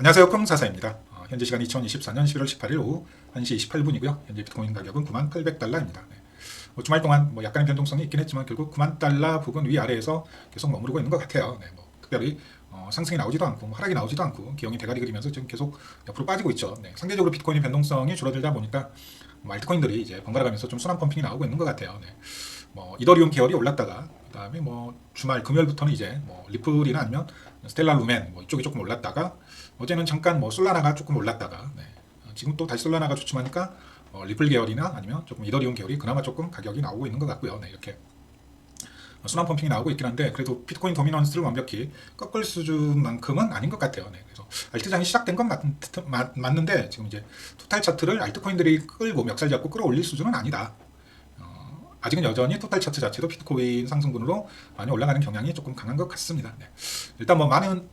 안녕하세요. 콩사사입니다. 현재 시간 2024년 11월 18일 오후 1시 28분이고요. 현재 비트코인 가격은 9800달러입니다. 주말 동안 약간의 변동성이 있긴 했지만 결국 9만 달러 부근 위아래에서 계속 머무르고 있는 것 같아요. 특별히 상승이 나오지도 않고 하락이 나오지도 않고 기형이 대가리 그리면서 지금 계속 옆으로 빠지고 있죠. 상대적으로 비트코인의 변동성이 줄어들다 보니까 알트코인들이 이제 번갈아 가면서 좀 순환 펌핑이 나오고 있는 것 같아요. 이더리움 계열이 올랐다가 그다음에 주말 금요일부터는 이제 리플이나 아니면 스텔라 루멘 이쪽이 조금 올랐다가 어제는 잠깐 솔라나가 조금 올랐다가 지금 또 다시 솔라나가 주춤하니까 리플 계열이나 아니면 조금 이더리움 계열이 그나마 조금 가격이 나오고 있는 것 같고요. 이렇게 순환 펌핑이 나오고 있긴 한데 그래도 비트코인 도미넌스를 완벽히 꺾을 수준만큼은 아닌 것 같아요. 그래서 알트장이 시작된 건 맞는데 지금 이제 토탈 차트를 알트코인들이 끌고 멱살 잡고 끌어올릴 수준은 아니다. 아직은 여전히 토탈 차트 자체도 비트코인 상승분으로 많이 올라가는 경향이 조금 강한 것 같습니다. 일단 많은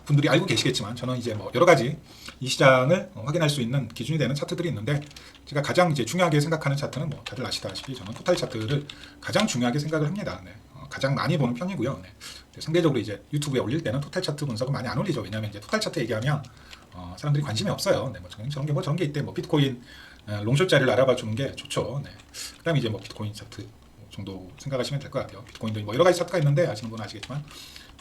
분들이 알고 계시겠지만 저는 이제 여러 가지 이 시장을 확인할 수 있는 기준이 되는 차트들이 있는데 제가 가장 이제 중요하게 생각하는 차트는 다들 아시다시피 저는 토탈 차트를 가장 중요하게 생각을 합니다. 가장 많이 보는 편이고요. 상대적으로 이제 유튜브에 올릴 때는 토탈 차트 분석은 많이 안 올리죠. 왜냐하면 이제 토탈 차트 얘기하면 사람들이 관심이 없어요. 저런 게 있대. 비트코인 롱숏 자리를 알아봐 주는 게 좋죠. 그다음에 이제 비트코인 차트 정도 생각하시면 될 것 같아요. 비트코인도 여러 가지 차트가 있는데 아시는 분은 아시겠지만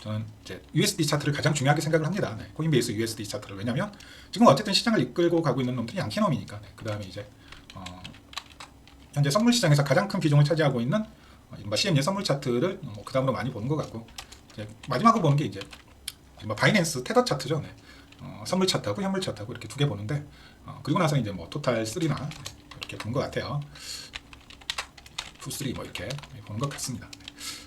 저는 이제 USD 차트를 가장 중요하게 생각을 합니다. 코인베이스 USD 차트를. 왜냐하면 지금 어쨌든 시장을 이끌고 가고 있는 놈들이 양키놈이니까. 그다음에 이제 현재 선물 시장에서 가장 큰 비중을 차지하고 있는 CME 선물 차트를 그 다음으로 많이 보는 것 같고 이제 마지막으로 보는 게 이제 바이낸스 테더 차트죠. 선물 차트하고 현물 차트하고 이렇게 두 개 보는데 그리고 나서 이제 토탈 3나 이렇게 보는 것 같아요. 2, 3 이렇게 보는 것 같습니다.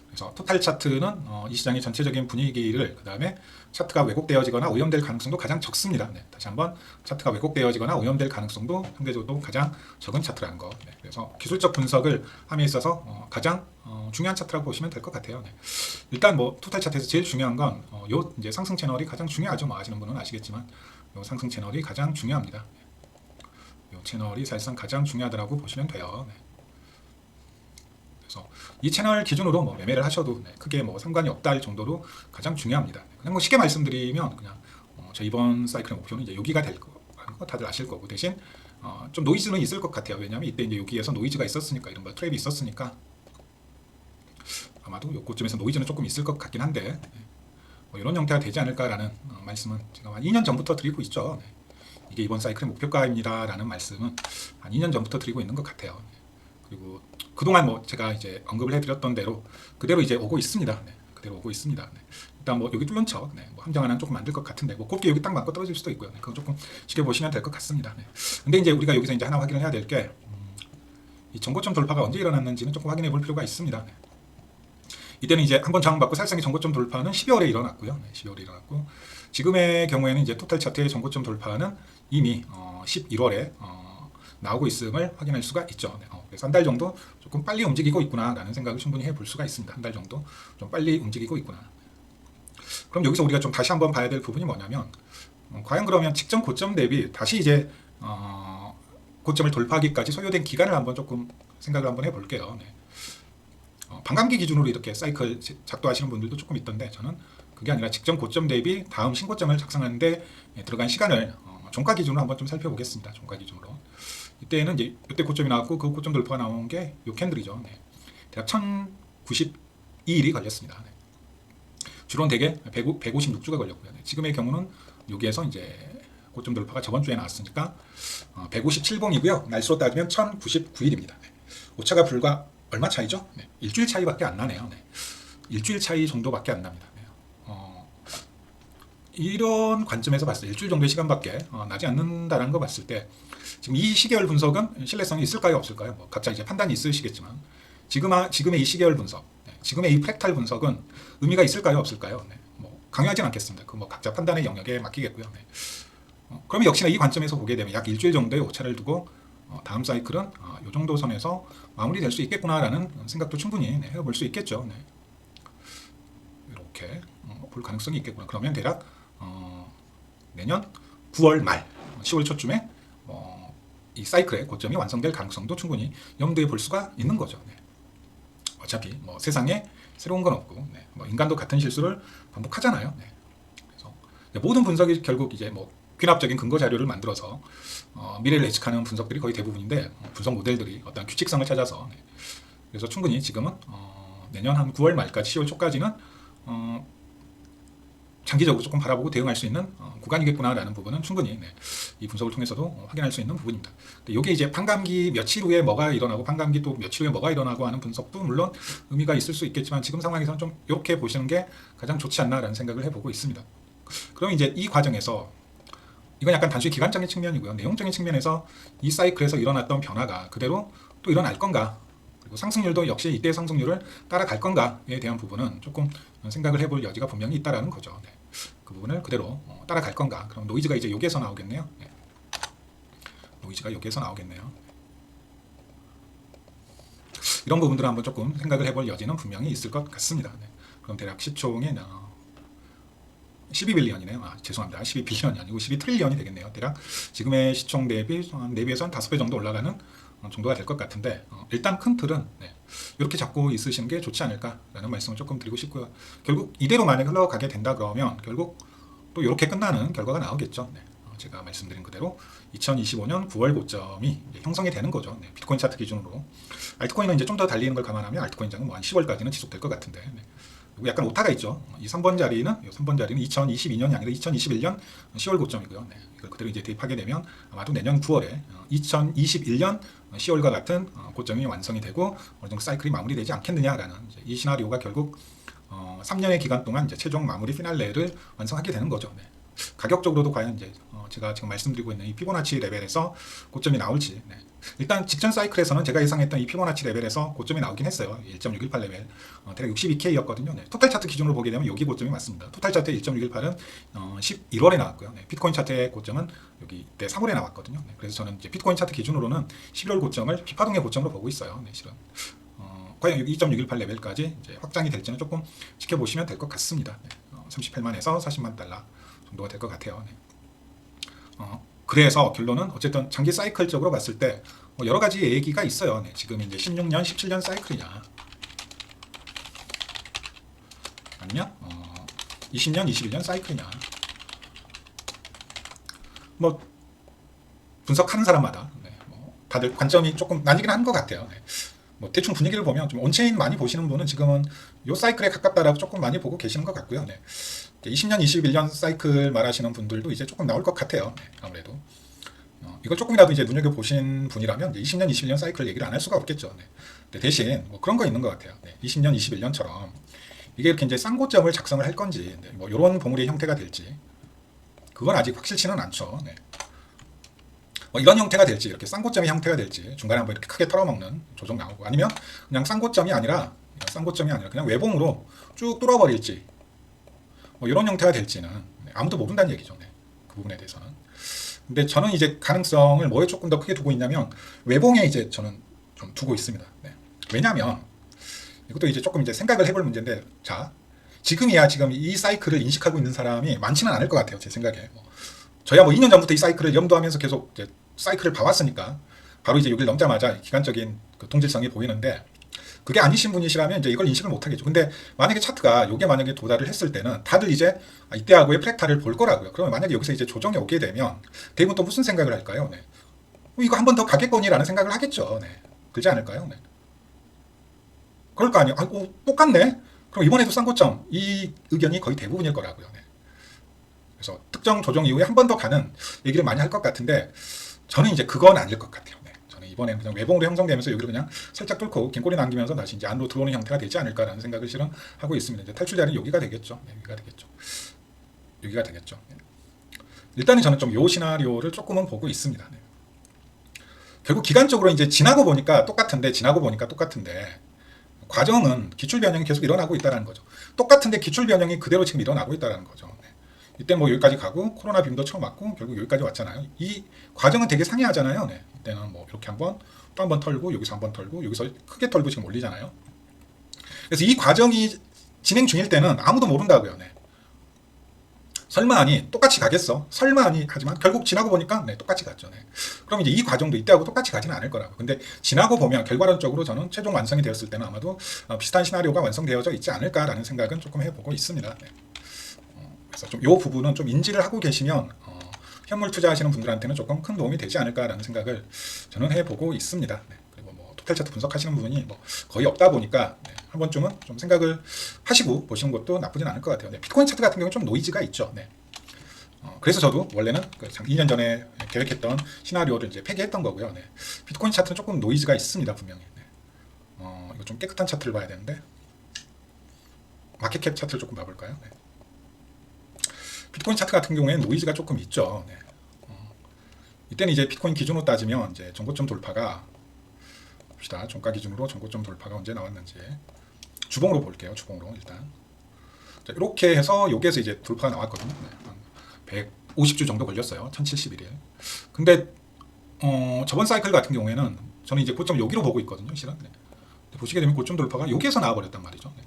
그래서 토탈 차트는 이 시장의 전체적인 분위기를 그 다음에 차트가 왜곡되어지거나 오염될 가능성도 가장 적습니다. 다시 한번 차트가 왜곡되어지거나 오염될 가능성도 상대적으로 가장 적은 차트라는 거. 그래서 기술적 분석을 함에 있어서 가장 중요한 차트라고 보시면 될 것 같아요. 일단 토탈 차트에서 제일 중요한 건 요 이제 상승 채널이 가장 중요하죠. 아시는 분은 아시겠지만 요 상승 채널이 가장 중요합니다. 요 채널이 사실상 가장 중요하다고 보시면 돼요. 그래서 이 채널 기준으로 매매를 하셔도 크게 상관이 없다 할 정도로 가장 중요합니다. 그냥 쉽게 말씀드리면 그냥 저 이번 사이클의 목표는 이제 여기가 될 거 다들 아실 거고 대신 좀 노이즈는 있을 것 같아요. 왜냐하면 이때 이제 여기에서 노이즈가 있었으니까 이른바 트랩이 있었으니까 아마도 요쯤에서 노이즈는 조금 있을 것 같긴 한데 이런 형태가 되지 않을까라는 말씀은 제가 한 2년 전부터 드리고 있죠. 이게 이번 사이클의 목표가입니다라는 말씀은 한 2년 전부터 드리고 있는 것 같아요. 그리고 그동안 제가 이제 언급을 해드렸던 대로 그대로 이제 오고 있습니다. 그대로 오고 있습니다. 일단 여기 뚫는 척, 함정 하나는 조금 만들 것 같은데 곱게 여기 딱 맞고 떨어질 수도 있고요. 그건 조금 지켜보시면 될 것 같습니다. 근데 이제 우리가 여기서 이제 하나 확인을 해야 될 게 이 전고점 돌파가 언제 일어났는지는 조금 확인해 볼 필요가 있습니다. 이때는 이제 한번 저항받고 사실상의 전고점 돌파는 12월에 일어났고요. 12월에 일어났고 지금의 경우에는 이제 토탈 차트의 전고점 돌파는 이미 11월에 나오고 있음을 확인할 수가 있죠. 그래서 한 달 정도 조금 빨리 움직이고 있구나라는 생각을 충분히 해볼 수가 있습니다. 한 달 정도 좀 빨리 움직이고 있구나. 그럼 여기서 우리가 좀 다시 한번 봐야 될 부분이 뭐냐면 과연 그러면 직전 고점 대비 다시 이제 고점을 돌파하기까지 소요된 기간을 한번 조금 생각을 한번 해볼게요. 반감기 기준으로 이렇게 사이클 작도하시는 분들도 조금 있던데 저는 그게 아니라 직전 고점 대비 다음 신고점을 작성하는데 들어간 시간을 종가 기준으로 한번 좀 살펴보겠습니다. 종가 기준으로. 이때는 이제 이때 고점이 나왔고 그 고점 돌파가 나온 게 요 캔들이죠. 대략 1092일이 걸렸습니다. 주로는 대개 156주가 걸렸고요. 지금의 경우는 여기에서 이제 고점 돌파가 저번 주에 나왔으니까 157봉이고요. 날수로 따지면 1099일입니다. 오차가 불과 얼마 차이죠? 일주일 차이밖에 안 나네요. 일주일 차이 정도밖에 안 납니다. 이런 관점에서 봤을 때 일주일 정도의 시간밖에 나지 않는다는 거 봤을 때 지금 이 시계열 분석은 신뢰성이 있을까요? 없을까요? 각자 이제 판단이 있으시겠지만 지금의 이 시계열 분석, 지금의 이 프랙탈 분석은 의미가 있을까요? 없을까요? 강요하진 않겠습니다. 그 각자 판단의 영역에 맡기겠고요. 그러면 역시나 이 관점에서 보게 되면 약 일주일 정도의 오차를 두고 다음 사이클은 이 정도 선에서 마무리될 수 있겠구나라는 생각도 충분히 해볼 수 있겠죠. 이렇게 볼 가능성이 있겠구나. 그러면 대략 내년 9월 말, 10월 초쯤에 이 사이클의 고점이 완성될 가능성도 충분히 염두에 볼 수가 있는 거죠. 어차피 세상에 새로운 건 없고 인간도 같은 실수를 반복하잖아요. 그래서 모든 분석이 결국 이제 귀납적인 근거 자료를 만들어서 미래를 예측하는 분석들이 거의 대부분인데 분석 모델들이 어떤 규칙성을 찾아서 그래서 충분히 지금은 내년 한 9월 말까지 10월 초까지는 장기적으로 조금 바라보고 대응할 수 있는 구간이겠구나라는 부분은 충분히 이 분석을 통해서도 확인할 수 있는 부분입니다. 이게 이제 판감기 며칠 후에 뭐가 일어나고 판감기 또 며칠 후에 뭐가 일어나고 하는 분석도 물론 의미가 있을 수 있겠지만 지금 상황에서는 좀 이렇게 보시는 게 가장 좋지 않나라는 생각을 해보고 있습니다. 그럼 이제 이 과정에서 이건 약간 단순히 기간적인 측면이고요. 내용적인 측면에서 이 사이클에서 일어났던 변화가 그대로 또 일어날 건가? 그리고 상승률도 역시 이때의 상승률을 따라갈 건가에 대한 부분은 조금 생각을 해볼 여지가 분명히 있다라는 거죠. 그 부분을 그대로 따라갈 건가? 그럼 노이즈가 이제 여기에서 나오겠네요. 노이즈가 여기에서 나오겠네요. 이런 부분들을 한번 조금 생각을 해볼 여지는 분명히 있을 것 같습니다. 그럼 대략 시총이 12빌리언이네요. 죄송합니다. 12빌리언이 아니고 12트릴리언이 되겠네요. 대략 지금의 시총 대비해서 한 5배 정도 올라가는 정도가 될 것 같은데 일단 큰 틀은 이렇게 잡고 있으시는 게 좋지 않을까라는 말씀을 조금 드리고 싶고요. 결국 이대로 만약에 흘러가게 된다 그러면 결국 또 이렇게 끝나는 결과가 나오겠죠. 제가 말씀드린 그대로 2025년 9월 고점이 형성이 되는 거죠. 비트코인 차트 기준으로. 알트코인은 이제 좀 더 달리는 걸 감안하면 알트코인 장은 뭐 한 10월까지는 지속될 것 같은데 그리고 약간 오타가 있죠. 이 3번 자리는 2022년이 아니라 2021년 10월 고점이고요. 이걸 그대로 이제 대입하게 되면 아마도 내년 9월에 2021년 10월과 같은 고점이 완성이 되고 어느 정도 사이클이 마무리되지 않겠느냐라는 이 시나리오가 결국 3년의 기간 동안 이제 최종 마무리 피날레를 완성하게 되는 거죠. 가격적으로도 과연 이제 제가 지금 말씀드리고 있는 이 피보나치 레벨에서 고점이 나올지 일단 직전 사이클에서는 제가 예상했던 이 피보나치 레벨에서 고점이 나오긴 했어요. 1.618 레벨 대략 62K였거든요. 토탈 차트 기준으로 보게 되면 여기 고점이 맞습니다. 토탈 차트의 1.618은 11월에 나왔고요. 비트코인 차트의 고점은 여기 때 3월에 나왔거든요. 그래서 저는 이제 비트코인 차트 기준으로는 11월 고점을 비파동의 고점으로 보고 있어요. 실은 과연 2.618 레벨까지 이제 확장이 될지는 조금 지켜보시면 될 것 같습니다. 38만에서 40만 달러 정도가 될 것 같아요. 그래서 결론은 어쨌든 장기 사이클적으로 봤을 때 여러 가지 얘기가 있어요. 지금 이제 16년, 17년 사이클이냐, 아니면 20년, 21년 사이클이냐. 뭐 분석하는 사람마다 다들 관점이 조금 나뉘긴 한 것 같아요. 뭐 대충 분위기를 보면 좀 온체인 많이 보시는 분은 지금은 요 사이클에 가깝다라고 조금 많이 보고 계시는 것 같고요. 20년, 21년 사이클 말하시는 분들도 이제 조금 나올 것 같아요. 아무래도 이걸 조금이라도 이제 눈여겨 보신 분이라면 이제 20년, 21년 사이클 얘기를 안 할 수가 없겠죠. 근데 대신 뭐 그런 거 있는 것 같아요. 20년, 21년처럼 이게 이렇게 이제 쌍고점을 작성을 할 건지, 뭐 이런 봉우리의 형태가 될지, 그건 아직 확실치는 않죠. 뭐 이런 형태가 될지, 이렇게 쌍고점의 형태가 될지, 중간에 한번 이렇게 크게 털어먹는 조정 나오고, 아니면 그냥 쌍고점이 아니라 그냥 외봉으로 쭉 뚫어버릴지, 뭐 이런 형태가 될지는 아무도 모른다는 얘기죠. 그 부분에 대해서는. 근데 저는 이제 가능성을 뭐에 조금 더 크게 두고 있냐면 외봉에 이제 저는 좀 두고 있습니다. 왜냐하면 이것도 이제 조금 이제 생각을 해볼 문제인데, 자, 지금이야 지금 이 사이클을 인식하고 있는 사람이 많지는 않을 것 같아요. 제 생각에. 저야 뭐 2년 전부터 이 사이클을 염두하면서 계속 이제 사이클을 봐왔으니까 바로 이제 여기를 넘자마자 기간적인 그 동질성이 보이는데, 그게 아니신 분이시라면 이제 이걸 인식을 못하겠죠. 근데 만약에 차트가 요게 만약에 도달을 했을 때는 다들 이제 이때하고의 프랙탈을 볼 거라고요. 그러면 만약에 여기서 이제 조정이 오게 되면 대부분 또 무슨 생각을 할까요? 이거 한 번 더 가겠거니라는 생각을 하겠죠. 그렇지 않을까요? 그럴 거 아니에요. 똑같네. 그럼 이번에도 쌍고점, 이 의견이 거의 대부분일 거라고요. 그래서 특정 조정 이후에 한 번 더 가는 얘기를 많이 할 것 같은데, 저는 이제 그건 아닐 것 같아요. 저는 이번에는 그냥 외봉으로 형성되면서 여기를 그냥 살짝 뚫고 긴 꼬리 남기면서 다시 이제 안으로 들어오는 형태가 되지 않을까라는 생각을 실은 하고 있습니다. 이제 탈출 자리는 여기가 되겠죠. 여기가 되겠죠. 일단은 저는 좀 요 시나리오를 조금은 보고 있습니다. 결국 기간적으로 이제 지나고 보니까 똑같은데 과정은 기출 변형이 계속 일어나고 있다는 거죠. 똑같은데 기출 변형이 그대로 지금 일어나고 있다는 거죠. 이때 뭐 여기까지 가고 코로나 빔도 처음 맞고 결국 여기까지 왔잖아요. 이 과정은 되게 상이하잖아요. 이때는 뭐 이렇게 한번 또 한번 털고 여기서 한번 털고 여기서 크게 털고 지금 올리잖아요. 그래서 이 과정이 진행 중일 때는 아무도 모른다고요. 설마 아니 똑같이 가겠어? 설마 아니 하지만 결국 지나고 보니까 똑같이 갔죠. 그럼 이제 이 과정도 이때하고 똑같이 가지는 않을 거라고. 근데 지나고 보면 결과론적으로 저는 최종 완성이 되었을 때는 아마도 비슷한 시나리오가 완성되어져 있지 않을까라는 생각은 조금 해보고 있습니다. 그래서 좀 이 부분은 좀 인지를 하고 계시면 현물 투자하시는 분들한테는 조금 큰 도움이 되지 않을까라는 생각을 저는 해보고 있습니다. 네. 그리고 뭐 토탈 차트 분석하시는 부분이 뭐 거의 없다 보니까 네. 한 번쯤은 좀 생각을 하시고 보시는 것도 나쁘진 않을 것 같아요. 네. 비트코인 차트 같은 경우는 좀 노이즈가 있죠. 네. 그래서 저도 원래는 2년 전에 계획했던 시나리오를 이제 폐기했던 거고요. 네. 비트코인 차트는 조금 노이즈가 있습니다, 분명히. 네. 이거 좀 깨끗한 차트를 봐야 되는데 마켓캡 차트를 조금 봐볼까요? 네. 비트코인 차트 같은 경우에는 노이즈가 조금 있죠. 네. 이때는 이제 비트코인 기준으로 따지면 이제 전고점 돌파가 봅시다. 종가 기준으로 전고점 돌파가 언제 나왔는지 주봉으로 볼게요. 주봉으로 일단 자, 이렇게 해서 여기에서 이제 돌파가 나왔거든요. 네. 150주 정도 걸렸어요. 1071일. 근데 저번 사이클 같은 경우에는 저는 이제 고점 여기로 보고 있거든요. 실은. 네. 보시게 되면 고점 돌파가 여기에서 나와버렸단 말이죠. 네.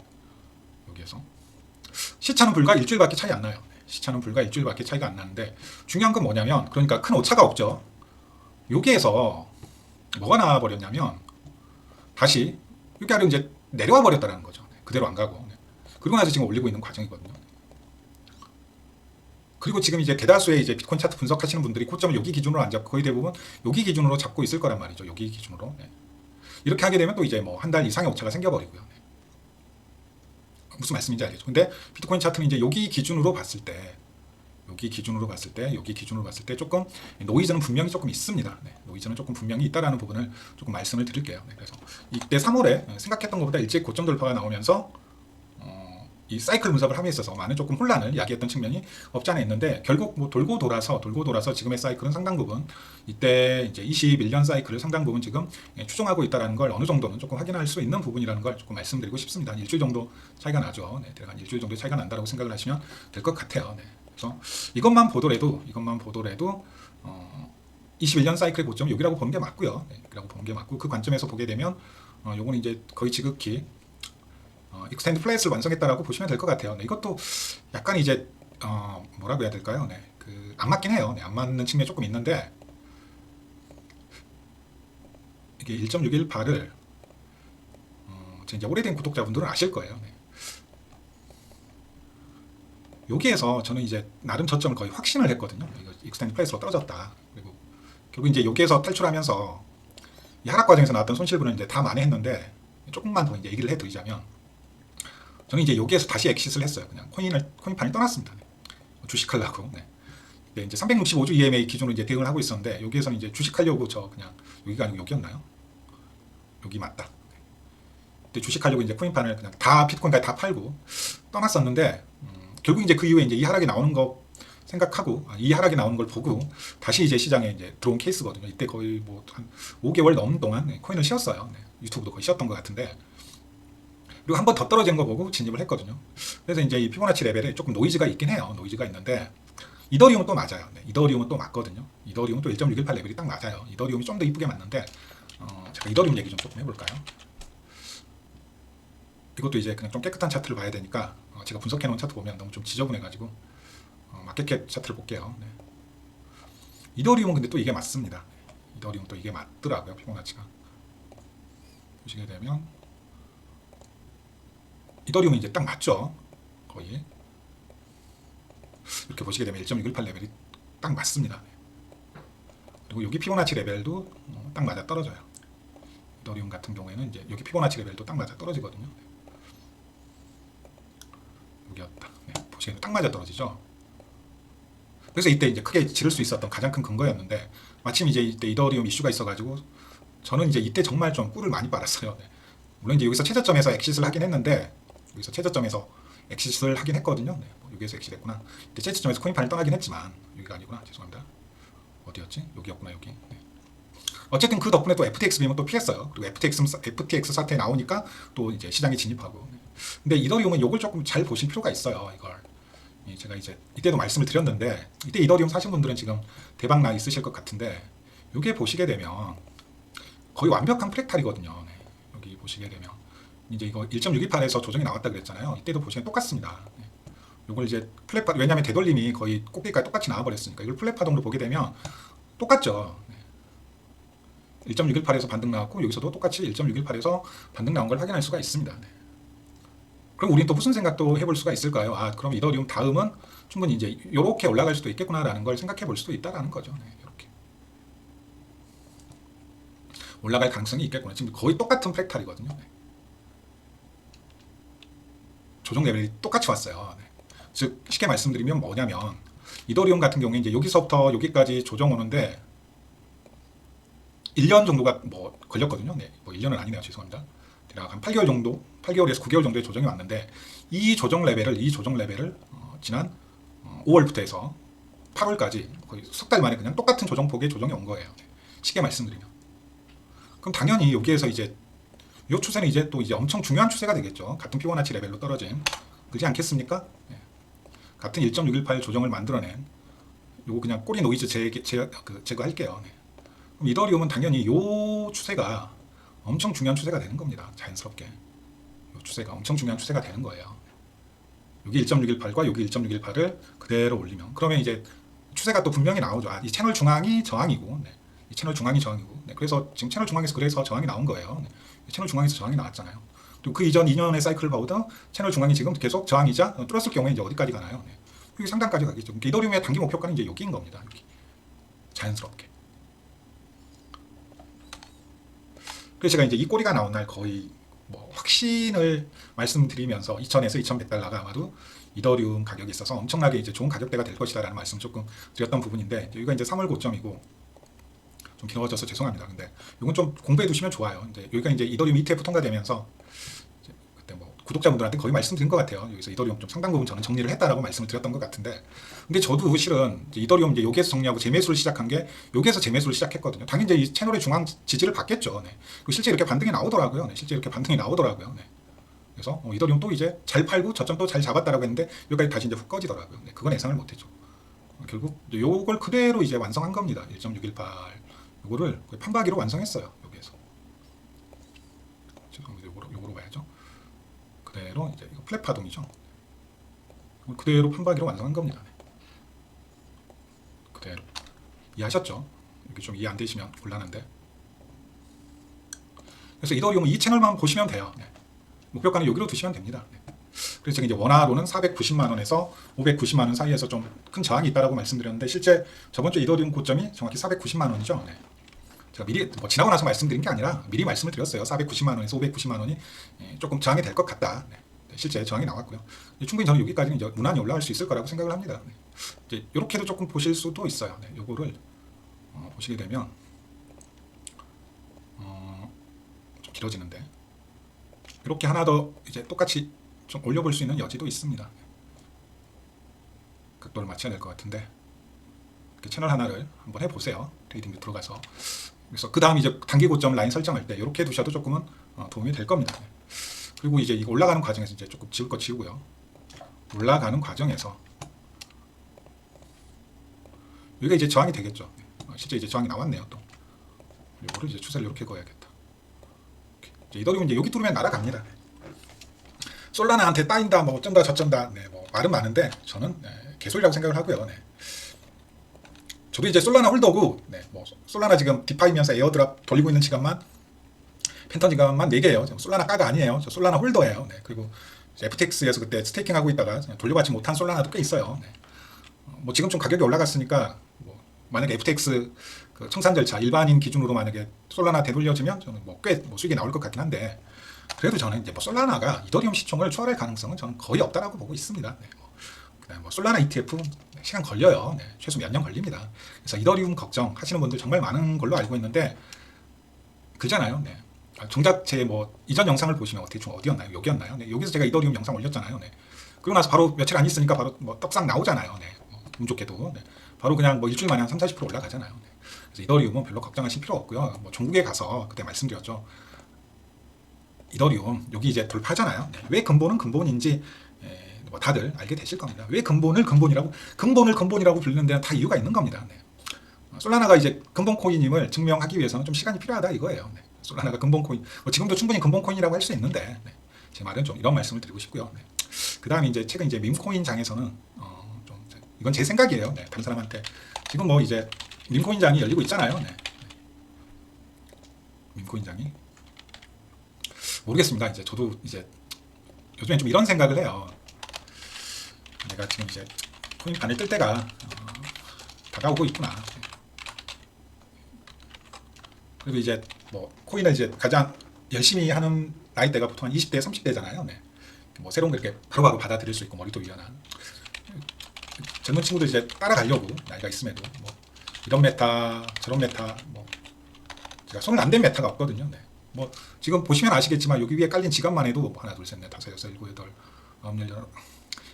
여기에서 시차는 불과 일주일밖에 차이 안 나요. 시차는 불과 일주일밖에 차이가 안 나는데 중요한 건 뭐냐면 그러니까 큰 오차가 없죠. 여기에서 뭐가 나와버렸냐면 다시 여기 아래로 이제 내려와 버렸다는 거죠. 네. 그대로 안 가고. 네. 그리고 나서 지금 올리고 있는 과정이거든요. 그리고 지금 이제 대다수의 이제 비트코인 차트 분석하시는 분들이 고점을 여기 기준으로 안 잡고 거의 대부분 여기 기준으로 잡고 있을 거란 말이죠. 여기 기준으로. 네. 이렇게 하게 되면 또 이제 뭐 한 달 이상의 오차가 생겨버리고요. 네. 무슨 말씀인지 알겠죠. 근데 비트코인 차트는 이제 여기 기준으로 봤을 때, 여기 기준으로 봤을 때 조금 노이즈는 분명히 조금 있습니다. 네. 노이즈는 조금 분명히 있다라는 부분을 조금 말씀을 드릴게요. 네. 그래서 이때 3월에 생각했던 것보다 일찍 고점 돌파가 나오면서 이 사이클 분석을 함에 있어서 많은 조금 혼란을 야기했던 측면이 없지 않아 있는데 결국 뭐 돌고 돌아서 지금의 사이클은 상당 부분 이때 이제 21년 사이클을 상당 부분 지금 추종하고 있다는 걸 어느 정도는 조금 확인할 수 있는 부분이라는 걸 조금 말씀드리고 싶습니다. 한 일주일 정도 차이가 나죠. 네, 대략 한 일주일 정도 차이가 난다고 생각을 하시면 될 것 같아요. 네, 그래서 이것만 보더라도 21년 사이클의 고점 여기라고 보는 게 맞고요. 네, 여기라고 보는 게 맞고 그 관점에서 보게 되면 요거는 이제 거의 지극히 익스텐드 플레이스를 완성했다라고 보시면 될 것 같아요. 네, 이것도 약간 이제 뭐라고 해야 될까요? 네, 안 맞긴 해요. 네, 안 맞는 측면이 조금 있는데 이게 1.618을 이제 오래된 구독자분들은 아실 거예요. 네. 여기에서 저는 이제 나름 저점을 거의 확신을 했거든요. 이거 익스텐드 플레이스로 떨어졌다. 그리고 결국 이제 여기에서 탈출하면서 이 하락 과정에서 나왔던 손실분을 이제 다 만회했는데 조금만 더 이제 얘기를 해드리자면. 저는 이제 여기에서 다시 엑시스를 했어요. 그냥 코인판을 떠났습니다. 네. 주식하려고. 네. 네, 이제 365주 EMA 기준으로 이제 대응을 하고 있었는데 여기에서는 이제 주식하려고 저 그냥 여기가 아니고 여기였나요? 여기 맞다. 네. 근데 주식하려고 이제 코인판을 그냥 다 비트코인까지 다 팔고 떠났었는데 결국 이제 그 이후에 이제 이 하락이 나오는 거 생각하고 이 하락이 나오는 걸 보고 다시 이제 시장에 이제 들어온 케이스거든요. 이때 거의 뭐 한 5개월 넘는 동안 네, 코인을 쉬었어요. 네. 유튜브도 거의 쉬었던 것 같은데. 그리고 한 번 더 떨어진 거 보고 진입을 했거든요. 그래서 이제 이 피보나치 레벨에 조금 노이즈가 있긴 해요. 노이즈가 있는데 이더리움은 또 맞아요. 네, 이더리움은 또 맞거든요. 이더리움은 또 1.618 레벨이 딱 맞아요. 이더리움이 좀 더 이쁘게 맞는데 제가 이더리움 얘기 좀 조금 해볼까요? 이것도 이제 그냥 좀 깨끗한 차트를 봐야 되니까 제가 분석해놓은 차트 보면 너무 좀 지저분해가지고 마켓캡 차트를 볼게요. 네. 이더리움은 근데 또 이게 맞습니다. 이더리움 또 이게 맞더라고요. 피보나치가 보시게 되면 이더리움이 이제 딱 맞죠. 거의 이렇게 보시게 되면 1.618 레벨이 딱 맞습니다. 그리고 여기 피보나치 레벨도 딱 맞아 떨어져요. 이더리움 같은 경우에는 이제 여기 피보나치 레벨도 딱 맞아 떨어지거든요. 여기였다. 네, 보시게 되면 딱 맞아 떨어지죠. 그래서 이때 이제 크게 지를 수 있었던 가장 큰 근거였는데 마침 이제 이때 이더리움 이슈가 있어가지고 저는 이제 이때 정말 좀 꿀을 많이 빨았어요. 네. 물론 이제 여기서 최저점에서 엑시스를 하긴 했는데 여기서 최저점에서 엑시스를 하긴 했거든요. 네, 여기에서 엑시스 했구나. 근데 최저점에서 코인판을 떠나긴 했지만 여기가 아니구나. 죄송합니다. 어디였지? 여기였구나. 여기. 네. 어쨌든 그 덕분에 또 FTX 비면 또 피했어요. 그리고 FTX 사태 나오니까 또 이제 시장에 진입하고. 네. 근데 이더리움은 요걸 조금 잘 보실 필요가 있어요. 이걸. 제가 이제 이때도 말씀을 드렸는데 이때 이더리움 사신 분들은 지금 대박 나 있으실 것 같은데 요게 보시게 되면 거의 완벽한 프랙탈이거든요. 네. 여기 보시게 되면 이제 이거 1.628에서 조정이 나왔다 그랬잖아요. 이때도 보시면 똑같습니다. 네. 요걸 이제 플랫 왜냐하면 되돌림이 거의 꼭대기까지 똑같이 나와버렸으니까 이걸 플랫 파동으로 보게 되면 똑같죠. 네. 1.618에서 반등 나왔고 여기서도 똑같이 1.618에서 반등 나온 걸 확인할 수가 있습니다. 네. 그럼 우리는 또 무슨 생각도 해볼 수가 있을까요? 아, 그럼 이더리움 다음은 충분히 이제 이렇게 올라갈 수도 있겠구나라는 걸 생각해 볼 수도 있다라는 거죠. 네, 이렇게 올라갈 가능성이 있겠구나. 지금 거의 똑같은 프랙탈이거든요. 네. 조정 레벨이 똑같이 왔어요. 네. 즉 쉽게 말씀드리면 뭐냐면 이더리움 같은 경우에 이제 여기서부터 여기까지 조정 오는데 1년 정도가 뭐 걸렸거든요. 네, 뭐 1년은 아니네요. 죄송합니다. 대략 한 8개월 정도, 8개월에서 9개월 정도의 조정이 왔는데 이 조정 레벨을 지난 5월부터 해서 8월까지 거의 석 달 만에 그냥 똑같은 조정폭의 조정이 온 거예요. 네. 쉽게 말씀드리면. 그럼 당연히 여기에서 이제 이 추세는 이제 또 이제 엄청 중요한 추세가 되겠죠. 같은 피보나치 레벨로 떨어진 그렇지 않겠습니까? 네. 같은 1.618 조정을 만들어낸 요거 그냥 꼬리 노이즈 제거할게요. 네. 그럼 이더리움은 당연히 이 추세가 엄청 중요한 추세가 되는 겁니다. 자연스럽게 이 추세가 엄청 중요한 추세가 되는 거예요. 여기 1.618과 여기 1.618을 그대로 올리면 그러면 이제 추세가 또 분명히 나오죠. 아, 이 채널 중앙이 저항이고, 네. 이 채널 중앙이 저항이고, 네. 그래서 지금 채널 중앙에서 그래서 저항이 나온 거예요. 네. 채널 중앙에서 저항이 나왔잖아요. 그리고 그 이전 2년의 사이클을 봐도 채널 중앙이 지금 계속 저항이자 뚫었을 경우에 이제 어디까지 가나요? 네. 여기 상단까지 가겠죠. 그러니까 이더리움의 단기 목표가는 이제 여기인 겁니다. 여기. 자연스럽게. 그래서 제가 이제 이 꼬리가 나온 날 거의 뭐 확신을 말씀드리면서 2000에서 2100달러가 아마도 이더리움 가격이 있어서 엄청나게 이제 좋은 가격대가 될 것이다라는 말씀 조금 드렸던 부분인데 여기가 이제 3월 고점이고 좀 길어져서 죄송합니다. 근데 이건 좀 공부해 두시면 좋아요. 이제 여기가 이제 이더리움 ETF 통과되면서 그때 뭐 구독자분들한테 거의 말씀드린 것 같아요. 여기서 이더리움 좀 상당 부분 저는 정리를 했다라고 말씀을 드렸던 것 같은데, 근데 저도 실은 이제 이더리움 이제 여기에서 정리하고 재매수를 시작한 게 여기에서 재매수를 시작했거든요. 당연히 이제 이 채널의 중앙 지지를 받겠죠. 네. 그리고 실제 이렇게 반등이 나오더라고요. 네. 실제 이렇게 반등이 나오더라고요. 네. 그래서 이더리움 또 이제 잘 팔고 저점 또 잘 잡았다라고 했는데 여기까지 다시 이제 훅 꺼지더라고요. 네. 그건 예상을 못했죠. 결국 요걸 그대로 이제 완성한 겁니다. 1.618 요거를 거의 판박이로 완성했어요. 여기에서. 요거로 봐야죠. 그대로 이제 이거 플랫 파동이죠. 그대로 판박이로 완성한 겁니다. 네. 그대로 이해하셨죠? 이렇게 좀 이해 안 되시면 곤란한데. 그래서 이더리움은 이 채널만 보시면 돼요. 네. 목표가는 여기로 두시면 됩니다. 네. 그래서 제가 이제 원화로는 490만 원에서 590만 원 사이에서 좀 큰 저항이 있다라고 말씀드렸는데 실제 저번 주 이더리움 고점이 정확히 490만 원이죠. 네. 제가 미리 뭐 지나고 나서 말씀드린 게 아니라 미리 말씀을 드렸어요. 490만 원에서 590만 원이 조금 저항이 될 것 같다. 네. 실제 저항이 나왔고요. 충분히 저는 여기까지는 이제 무난히 올라갈 수 있을 거라고 생각을 합니다. 네. 이제 이렇게도 조금 보실 수도 있어요. 네. 요거를 보시게 되면 좀 길어지는데 이렇게 하나 더 이제 똑같이 좀 올려볼 수 있는 여지도 있습니다. 각도를 맞춰야 될 것 같은데 채널 하나를 한번 해보세요. 트레이딩 뷰 들어가서. 그래서 그 다음 이제 단기 고점 라인 설정할 때 이렇게 두셔도 조금은 도움이 될 겁니다. 그리고 이제 이거 올라가는 과정에서 이제 조금 지울 거 지우고요. 올라가는 과정에서 여기가 이제 저항이 되겠죠. 실제 이제 저항이 나왔네요. 또 이거를 이제 추세를 이렇게 그어야겠다. 이제 이더리움 이제 여기 뚫으면 날아갑니다. 솔라나한테 따인다, 뭐 어쩐다 저쩐다, 네, 뭐 말은 많은데 저는 개소리라고 생각을 하고요. 네. 저도 이제 솔라나 홀더고, 네, 뭐 솔라나 지금 디파이면서 에어드랍 돌리고 있는 시간만 팬텀 시간만 4개예요. 솔라나 까가 아니에요. 저 솔라나 홀더예요. 네, 그리고 FTX에서 그때 스테이킹 하고 있다가 돌려받지 못한 솔라나도 꽤 있어요. 네. 뭐 지금 좀 가격이 올라갔으니까 뭐 만약에 FTX 그 청산 절차 일반인 기준으로 만약에 솔라나 되돌려지면 저는 뭐 꽤 뭐 수익이 나올 것 같긴 한데 그래도 저는 이제 뭐 솔라나가 이더리움 시총을 초월할 가능성은 저는 거의 없다라고 보고 있습니다. 네. 그다음에 뭐 솔라나 ETF 시간 걸려요. 네. 최소 몇 년 걸립니다. 그래서 이더리움 걱정하시는 분들 정말 많은 걸로 알고 있는데 그잖아요. 네. 정작 제 뭐 이전 영상을 보시면 대충 어디였나요? 여기였나요? 네. 여기서 제가 이더리움 영상 올렸잖아요. 네. 그러고 나서 바로 며칠 안 있으니까 바로 뭐 떡상 나오잖아요. 네. 운 좋게도 네. 바로 그냥 뭐 일주일 만에 한 30-40% 올라가잖아요. 네. 그래서 이더리움은 별로 걱정하실 필요 없고요. 뭐 종국에 가서 그때 말씀드렸죠. 이더리움 여기 이제 돌파잖아요. 네. 왜 근본은 근본인지 뭐 다들 알게 되실 겁니다. 왜 근본을 근본이라고 부르는 데는 다 이유가 있는 겁니다. 네. 솔라나가 이제 근본 코인임을 증명하기 위해서는 좀 시간이 필요하다 이거예요. 네. 솔라나가 근본 코인, 뭐 지금도 충분히 근본 코인이라고 할 수 있는데 네. 제 말은 좀 이런 말씀을 드리고 싶고요. 네. 그 다음에 이제 최근 이제 밈코인 장에서는 좀 이건 제 생각이에요. 네. 다른 사람한테 지금 뭐 이제 밈코인 장이 열리고 있잖아요. 네. 밈코인 장이 모르겠습니다. 이제 저도 이제 요즘엔 좀 이런 생각을 해요. 내가 지금 이제 코인 반을 뜰 때가 다가오고 있구나. 그리고 이제 뭐 코인을 이제 가장 열심히 하는 나이대가 보통 한 20대, 30대잖아요. 네. 뭐 새로운 걸 이렇게 바로바로 받아들일 수 있고 머리도 유연한 젊은 친구들 이제 따라가려고 나이가 있음에도 뭐 이런 메타, 저런 메타, 뭐 제가 손을 안 댄 메타가 없거든요. 네. 뭐 지금 보시면 아시겠지만 여기 위에 깔린 지갑만 해도 뭐 하나, 둘, 셋, 넷, 다섯, 여섯, 일곱, 여덟, 아홉, 열,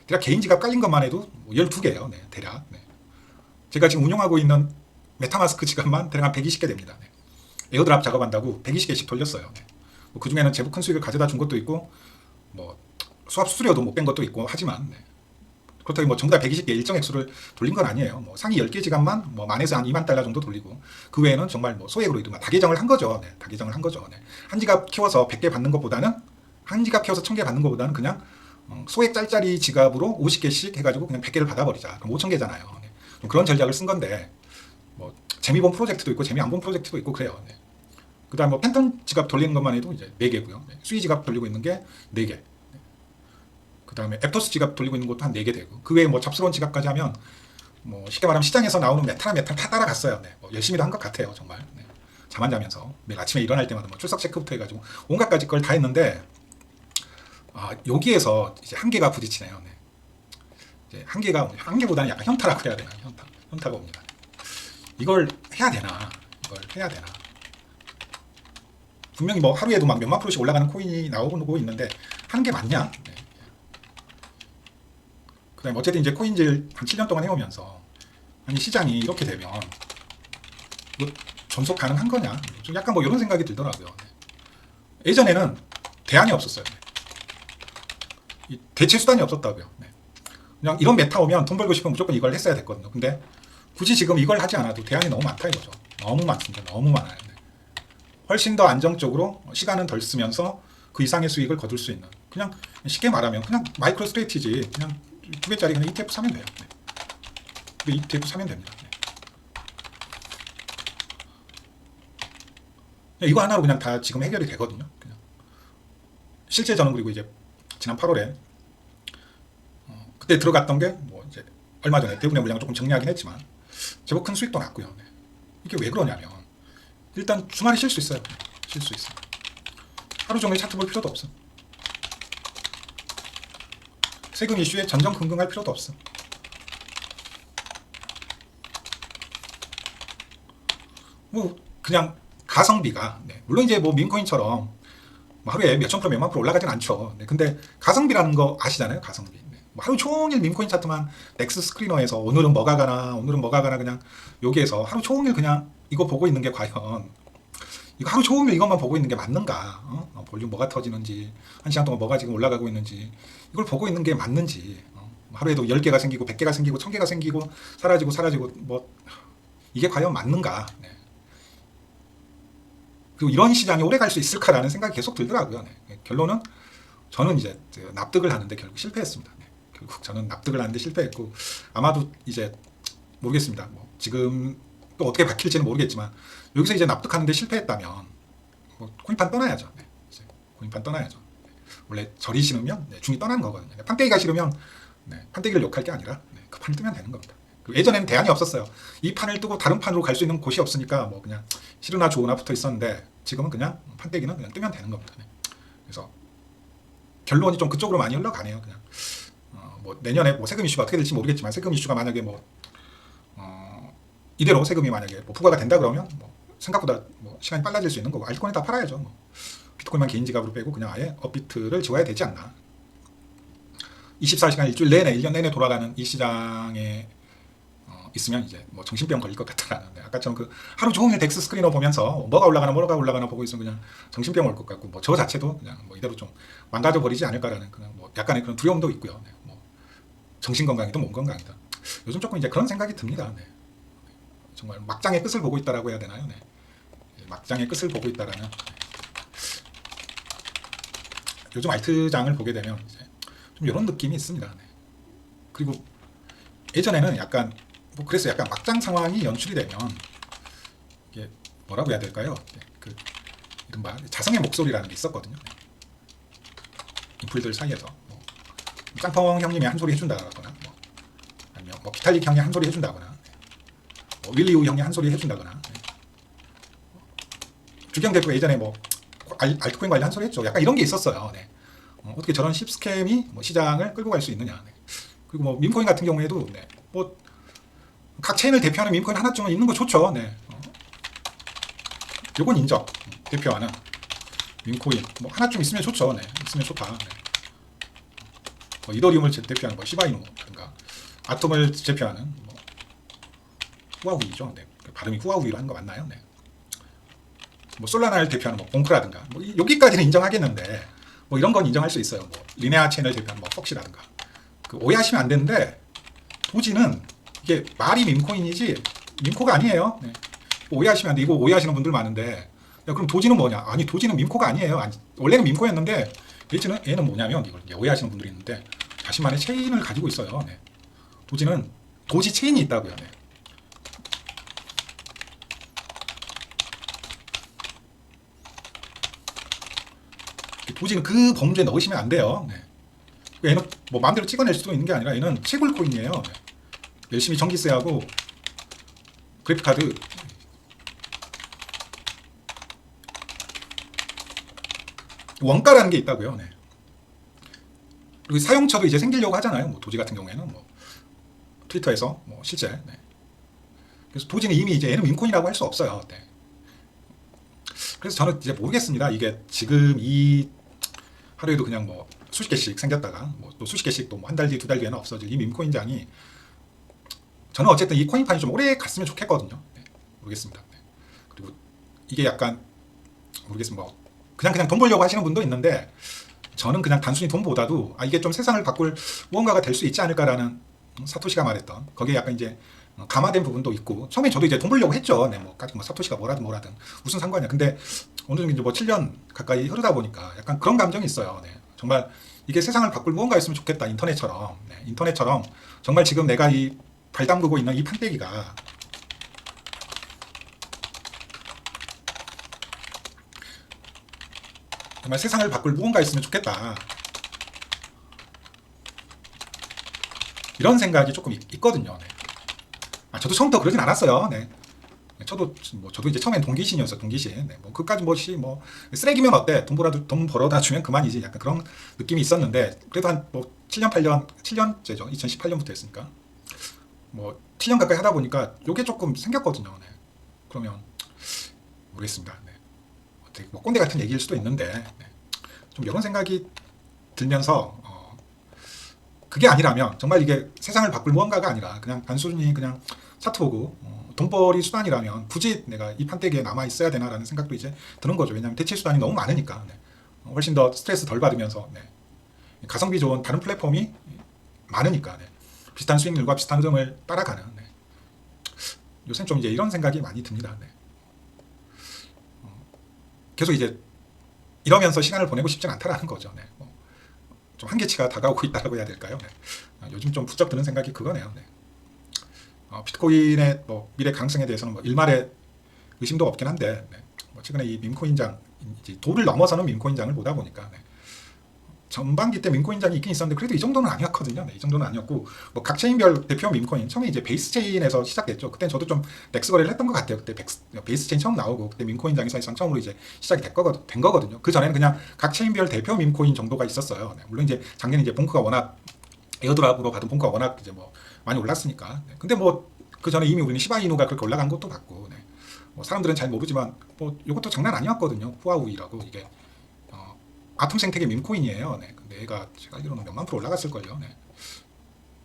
대략 개인 지갑 깔린 것만 해도 뭐 12개예요. 네, 대략. 네. 제가 지금 운영하고 있는 메타마스크 지갑만 대략 한 120개 됩니다. 네. 에어드랍 작업한다고 120개씩 돌렸어요. 네. 뭐 그중에는 제법 큰 수익을 가져다 준 것도 있고 뭐 수압 수수료도 못 뺀 것도 있고 하지만 네. 그렇다고 뭐 전부 다 120개 일정 액수를 돌린 건 아니에요. 뭐 상위 10개 지갑만 뭐 만에서 한 2만 달러 정도 돌리고 그 외에는 정말 뭐 소액으로 이동한 다계정을 한 거죠. 네, 다계정을 한 거죠. 네. 한 지갑 키워서 100개 받는 것보다는 한 지갑 키워서 1000개 받는 것보다는 그냥 소액 짤짜리 지갑으로 50개씩 해가지고 그냥 100개를 받아버리자. 그럼 5000개잖아요. 네. 그런 전략을 쓴 건데 뭐 재미 본 프로젝트도 있고 재미 안 본 프로젝트도 있고 그래요. 네. 그다음 뭐 팬텀 지갑 돌리는 것만 해도 이제 4개고요. 네. 수위 지갑 돌리고 있는 게 4개. 그 다음에 앱토스 지갑 돌리고 있는 것도 한 4개 되고 그 외에 뭐 잡스러운 지갑까지 하면 뭐 쉽게 말하면 시장에서 나오는 메타나 메타 다 따라갔어요. 네. 뭐 열심히도 한 것 같아요. 정말. 네. 잠 안 자면서 매일 아침에 일어날 때마다 뭐 출석 체크부터 해가지고 온갖 가지 걸 다 했는데 여기에서 이제 한계가 부딪히네요. 네. 이제 한계보다는 약간 현타라고 해야 되나 현타가 옵니다. 이걸 해야 되나 분명히 뭐 하루에도 막 몇만 프로씩 올라가는 코인이 나오고 있는데 하는 게 맞냐? 네. 그다음에 어쨌든 이제 코인질 한 7년 동안 해오면서 아니 시장이 이렇게 되면 뭐 존속 가능한 거냐? 좀 약간 뭐 이런 생각이 들더라고요. 네. 예전에는 대안이 없었어요. 네. 이 대체 수단이 없었다고요. 네. 그냥 이런 메타 오면 돈 벌고 싶으면 무조건 이걸 했어야 됐거든요. 근데 굳이 지금 이걸 하지 않아도 대안이 너무 많다 이거죠. 너무 많습니다. 너무 많아요. 네. 훨씬 더 안정적으로 시간은 덜 쓰면서 그 이상의 수익을 거둘 수 있는 그냥 쉽게 말하면 그냥 마이크로 스트레티지 그냥 2개짜리 그냥 ETF 사면 돼요. 네. ETF 사면 됩니다. 네. 이거 하나로 그냥 다 지금 해결이 되거든요. 그냥. 실제 저는 그리고 이제 지난 8월에 그때 들어갔던 게 뭐 이제 얼마 전에 대부분의 물량을 조금 정리하긴 했지만 제법 큰 수익도 났고요. 네. 이게 왜 그러냐면 일단 주말에 쉴 수 있어요. 쉴 수 있어요. 하루 종일 차트 볼 필요도 없어. 세금 이슈에 전전긍긍할 필요도 없어. 뭐 그냥 가성비가 네. 물론 이제 뭐 민코인처럼 뭐 하루에 몇천 프로 몇만 프로 올라가진 않죠. 네. 근데 가성비라는 거 아시잖아요. 가성비. 네. 뭐 하루 종일 민코인 차트만 넥스 스크리너에서 오늘은 뭐가 가나 그냥 여기에서 하루 종일 그냥 이거 보고 있는 게 과연 이거 하루 종일 이것만 보고 있는 게 맞는가? 볼륨 뭐가 터지는지, 한 시간 동안 뭐가 지금 올라가고 있는지, 이걸 보고 있는 게 맞는지, 하루에도 10개가 생기고, 100개가 생기고, 1000개가 생기고, 사라지고, 뭐, 이게 과연 맞는가? 네. 그리고 이런 시장이 오래 갈 수 있을까라는 생각이 계속 들더라고요. 네. 결론은 저는 이제 납득을 하는데 결국 실패했습니다. 네. 결국 저는 납득을 하는데 실패했고, 아마도 이제 모르겠습니다. 뭐 지금 또 어떻게 바뀔지는 모르겠지만, 여기서 이제 납득하는데 실패했다면 뭐 코인판 떠나야죠. 네. 코인판 떠나야죠. 네. 원래 절이 싫으면 네, 중이 떠나는 거거든요. 판때기가 싫으면 네, 판때기를 욕할 게 아니라 네, 그 판을 뜨면 되는 겁니다. 예전에는 대안이 없었어요. 이 판을 뜨고 다른 판으로 갈 수 있는 곳이 없으니까 뭐 그냥 싫으나 좋으나 붙어 있었는데 지금은 그냥 판때기는 그냥 뜨면 되는 겁니다. 네. 그래서 결론이 좀 그쪽으로 많이 흘러가네요. 그냥 뭐 내년에 뭐 세금 이슈가 어떻게 될지 모르겠지만 세금 이슈가 만약에 뭐 이대로 세금이 만약에 뭐 부과가 된다 그러면 뭐 생각보다 뭐 시간이 빨라질 수 있는 거고 알트코인 다 팔아야죠. 뭐. 비트코인만 개인 지갑으로 빼고 그냥 아예 업비트를 지워야 되지 않나. 24시간 일주일 내내 1년 내내 돌아가는 이 시장에 있으면 이제 뭐 정신병 걸릴 것 같더라는. 아까처럼 그 하루 종일 덱스 스크리너 보면서 뭐가 올라가나 보고 있으면 그냥 정신병 올 것 같고 뭐 저 자체도 그냥 뭐 이대로 좀 망가져 버리지 않을까라는 그냥 뭐 약간의 그런 두려움도 있고요. 네. 뭐 정신 건강이든 몸 건강이든 요즘 조금 이제 그런 생각이 듭니다. 네. 정말 막장의 끝을 보고 있다라고 해야 되나요? 네. 막장의 끝을 보고 있다라는. 요즘 알트장을 보게 되면 이제 좀 이런 느낌이 있습니다. 네. 그리고 예전에는 약간 뭐 그래서 약간 막장 상황이 연출이 되면 이게 뭐라고 해야 될까요? 네. 그 이른바 자성의 목소리라는 게 있었거든요. 네. 인풀들 사이에서 뭐 짱펑 형님이 한 소리 해준다거나 뭐 아니면 뭐 비탈릭 형이 한 소리 해준다거나 뭐 윌리우 형이 한 소리 해준다거나 주경 대표가 예전에 뭐 알트코인 관리 한 소리 했죠. 약간 이런 게 있었어요. 네. 어떻게 저런 씹스캠이 뭐 시장을 끌고 갈 수 있느냐. 네. 그리고 뭐 밈코인 같은 경우에도 네. 뭐 각 체인을 대표하는 밈코인 하나쯤은 있는 거 좋죠. 네. 요건 인정. 대표하는 밈코인 뭐 하나쯤 있으면 좋죠. 네. 있으면 좋다. 네. 뭐 이더리움을 대표하는 뭐 시바이누라든가 아톰을 대표하는 뭐 후아후이죠. 네. 발음이 후아후이로 하는 거 맞나요? 네. 뭐 솔라나를 대표하는 뭐 봉크라든가 뭐 여기까지는 인정하겠는데 뭐 이런 건 인정할 수 있어요. 뭐 리네아 체인을 대표하는 뭐 폭시라든가 그 오해하시면 안 되는데 도지는 이게 말이 밈코인이지 밈코가 아니에요. 네. 오해하시면 안 돼. 이거 오해하시는 분들 많은데 야, 그럼 도지는 뭐냐? 아니 도지는 밈코가 아니에요. 아니, 원래는 밈코였는데 얘는 뭐냐면 이걸 이제 오해하시는 분들이 있는데 자신만의 체인을 가지고 있어요. 네. 도지는 도지 체인이 있다고요. 네. 도지는 그 범주에 넣으시면 안 돼요. 네. 얘는 뭐 마음대로 찍어낼 수도 있는 게 아니라 얘는 채굴 코인이에요. 네. 열심히 전기세하고 그래픽카드 원가라는 게 있다고요. 네. 그리고 사용처도 이제 생기려고 하잖아요. 뭐 도지 같은 경우에는 뭐 트위터에서 뭐 실제. 네. 그래서 도지는 이미 이제 얘는 밈코인이라고 할 수 없어요. 네. 그래서 저는 이제 모르겠습니다. 이게 지금 이 하루에도 그냥 뭐 수십 개씩 생겼다가 뭐 또 수십 개씩 또 한 달 뒤, 두 달 뒤에는 없어질 이 밈코인장이 저는 어쨌든 이 코인판이 좀 오래 갔으면 좋겠거든요. 네, 모르겠습니다. 네. 그리고 이게 약간 모르겠습니다. 뭐 그냥 돈 벌려고 하시는 분도 있는데 저는 그냥 단순히 돈보다도 이게 좀 세상을 바꿀 무언가가 될 수 있지 않을까라는 사토시가 말했던 거기에 약간 이제 감화된 부분도 있고 처음에 저도 이제 돈 벌려고 했죠. 네, 뭐 사토시가 뭐라든 무슨 상관이야. 근데 어느 정도 이제 뭐 7년 가까이 흐르다 보니까 약간 그런 감정이 있어요. 네, 정말 이게 세상을 바꿀 무언가 있으면 좋겠다. 인터넷처럼. 네, 인터넷처럼 정말 지금 내가 이 발 담그고 있는 이 판때기가 정말 세상을 바꿀 무언가 있으면 좋겠다. 이런 생각이 조금 있거든요. 네. 저도 처음부터 그러진 않았어요. 네. 저도 이제 처음엔 동기신이었어요. 동기신. 네. 뭐 그까지 뭐 쓰레기면 어때? 돈 벌어다 주면 그만이지. 약간 그런 느낌이 있었는데 그래도 한 뭐 7년 8년 7년째죠. 2018년부터 했으니까 뭐 7년 가까이 하다 보니까 요게 조금 생겼거든요. 네. 그러면 모르겠습니다. 네. 어떻게 뭐 꼰대 같은 얘기일 수도 있는데 네. 좀 이런 생각이 들면서 그게 아니라면 정말 이게 세상을 바꿀 무언가가 아니라 그냥 단순히 그냥 차트 보고 돈벌이 수단이라면 굳이 내가 이 판때기에 남아 있어야 되나라는 생각도 이제 드는 거죠. 왜냐하면 대체 수단이 너무 많으니까 네. 훨씬 더 스트레스 덜 받으면서 네. 가성비 좋은 다른 플랫폼이 많으니까 네. 비슷한 수익률과 비슷한 흐름을 따라가는 네. 요새 좀 이제 이런 생각이 많이 듭니다. 네. 계속 이제 이러면서 시간을 보내고 싶진 않다라는 거죠. 네. 좀 한계치가 다가오고 있다고 해야 될까요? 네. 요즘 좀 부쩍 드는 생각이 그거네요. 네. 비트코인의 뭐 미래 가능성에 대해서는 뭐 일말의 의심도 없긴 한데 네. 뭐 최근에 이 밈코인장 이제 도를 넘어서는 밈코인장을 보다 보니까 네. 전반기 때 밈코인장이 있긴 있었는데 그래도 이 정도는 아니었거든요. 네, 이 정도는 아니었고 뭐 각 체인별 대표 밈코인 처음에 이제 베이스 체인에서 시작됐죠. 그때 저도 좀 넥스 거래를 했던 것 같아요. 그때 베이스 체인 처음 나오고 그때 밈코인장이 사실상 처음으로 이제 시작이 된 거거든요. 그 전에는 그냥 각 체인별 대표 밈코인 정도가 있었어요. 네, 물론 이제 작년에 이제 봉크가 워낙 에어드랍으로 받은 봉크가 워낙 이제 뭐 많이 올랐으니까. 네, 근데 뭐 그 전에 이미 우리는 시바이누가 그렇게 올라간 것도 봤고, 네, 뭐 사람들은 잘 모르지만 뭐 이것도 장난 아니었거든요. 후아우이라고 이게. 아톰 생태계 밈코인이에요. 네. 근데 얘가 제가 알기로는 몇만 프로 올라갔을걸요. 네.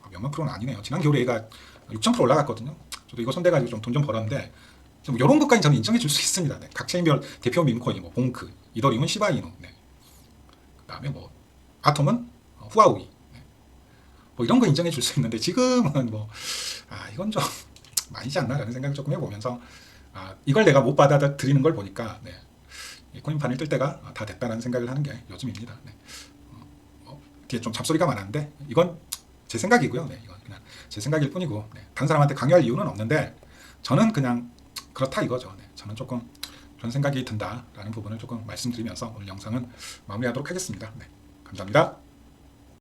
몇만 프로는 아니네요. 지난 겨울에 얘가 6,000% 올라갔거든요. 저도 이거 손대가지고 좀 돈 좀 벌었는데 좀 이런 것까지 저는 인정해 줄 수 있습니다. 네. 각 체인별 대표 밈코인, 뭐 봉크, 이더리움은 시바이누, 네. 그다음에 뭐 아톰은 후아우이, 네. 뭐 이런 거 인정해 줄 수 있는데 지금은 뭐 이건 좀 아니지 않나라는 생각을 조금 해보면서 이걸 내가 못 받아들이는 걸 보니까. 네. 코인판을 뜰 때가 다 됐다는 생각을 하는 게 요즘입니다. 네. 뒤에 좀 잡소리가 많았는데 이건 제 생각이고요. 네. 이건 그냥 제 생각일 뿐이고 네. 다른 사람한테 강요할 이유는 없는데 저는 그냥 그렇다 이거죠. 네. 저는 조금 그런 생각이 든다라는 부분을 조금 말씀드리면서 오늘 영상은 마무리하도록 하겠습니다. 네. 감사합니다.